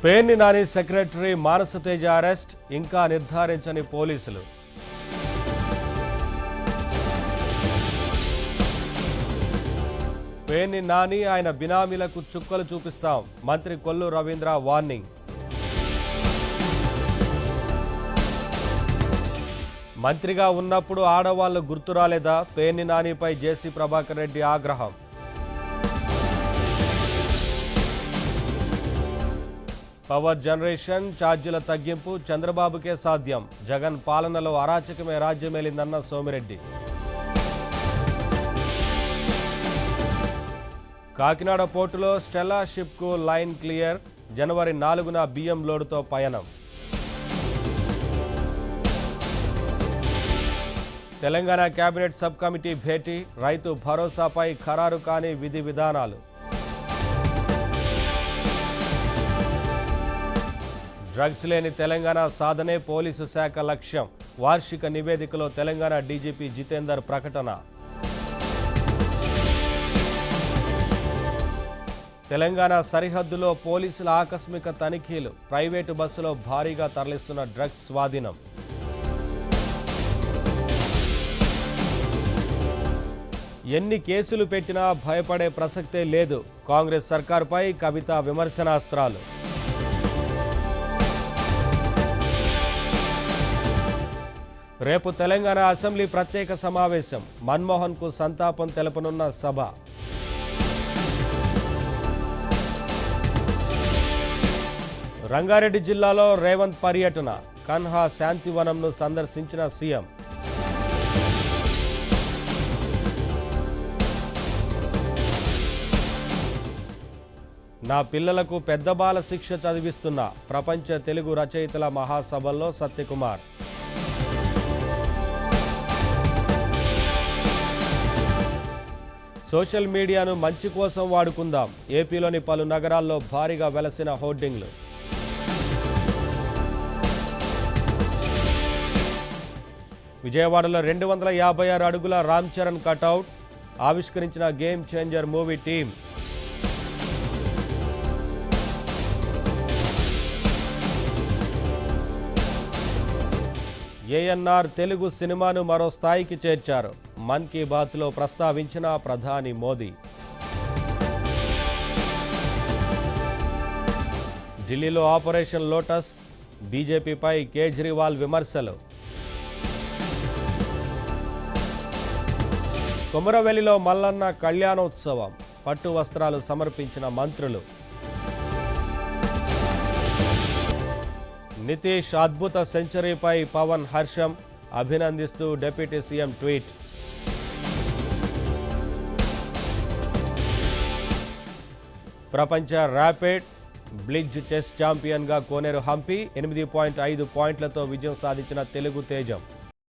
Perni Nani secretary మానస Teja arrest, ఇంకా నిర్ధారించని పోలీసులు. పేర్ని నాని ఆయన బినామీలకు చుక్కలు చూపిస్తాం, మంత్రి కొల్లు రవీంద్ర వార్నింగ్. మంత్రిగా ఉన్నప్పుడు ఆడవాళ్లు గుర్తు రాలేదా? పేర్ని నానిపై జేసీ ప్రభాకర్ రెడ్డి ఆగ్రహం. పవర్ జనరేషన్ ఛార్జీల తగ్గింపు చంద్రబాబుకే సాధ్యం, జగన్ పాలనలో అరాచకమే రాజ్యమేలిందన్న సోమిరెడ్డి. కాకినాడ పోర్టులో స్టెల్లా షిప్కు లైన్ క్లియర్, జనవరి 4న బియ్యం లోడుతో పయనం. తెలంగాణ కేబినెట్ సబ్ కమిటీ భేటీ, రైతు భరోసాపై ఖరారు కాని విధి విధానాలు. డ్రగ్స్ లేని తెలంగాణ సాధనే పోలీసు శాఖ లక్ష్యం, వార్షిక నివేదికలో తెలంగాణ డీజీపీ జితేందర్ ప్రకటన. తెలంగాణ సరిహద్దులో పోలీసుల ఆకస్మిక తనిఖీలు, ప్రైవేటు బస్సులో భారీగా తరలిస్తున్న డ్రగ్స్ స్వాధీనం. ఎన్ని కేసులు పెట్టినా భయపడే ప్రసక్తే లేదు, కాంగ్రెస్ సర్కార్పై కవిత విమర్శనాస్త్రాలు. రేపు తెలంగాణ అసెంబ్లీ ప్రత్యేక సమావేశం, మన్మోహన్కు సంతాపం తెలపనున్న సభ. రంగారెడ్డి జిల్లాలో రేవంత్ పర్యటన, కన్హా శాంతివనంను సందర్శించిన సీఎం. నా పిల్లలకు పెద్ద బాల శిక్ష చదివిస్తున్న ప్రపంచ తెలుగు రచయితల మహాసభల్లో సత్యకుమార్. సోషల్ మీడియాను మంచి కోసం వాడుకుందాం, ఏపీలోని పలు నగరాల్లో భారీగా వెలసిన హోర్డింగ్లు. విజయవాడలో 256 అడుగుల రామ్ చరణ్ కటౌట్ ఆవిష్కరించిన game changer movie team. ANR Telugu సినిమాను మరో స్థాయికి చేర్చారు, మన్ కీ బాత్లో ప్రస్తావించిన ప్రధాని మోదీ. ఢిల్లీలో ఆపరేషన్ లోటస్, బీజేపీపై కేజ్రీవాల్ విమర్శలు. కొమరవెల్లిలో మల్లన్న కళ్యాణోత్సవం, పట్టు వస్త్రాలు సమర్పించిన మంత్రులు. నితీష్ అద్భుత సెంచరీపై పవన్ హర్షం, అభినందిస్తూ డిప్యూటీ సీఎం ట్వీట్. ప్రపంచ ర్యాపిడ్ బ్లిడ్జ్ చెస్ ఛాంపియన్గా కోనేరు హంపి, 8.5 పాయింట్లతో విజయం సాధించిన తెలుగు తేజం.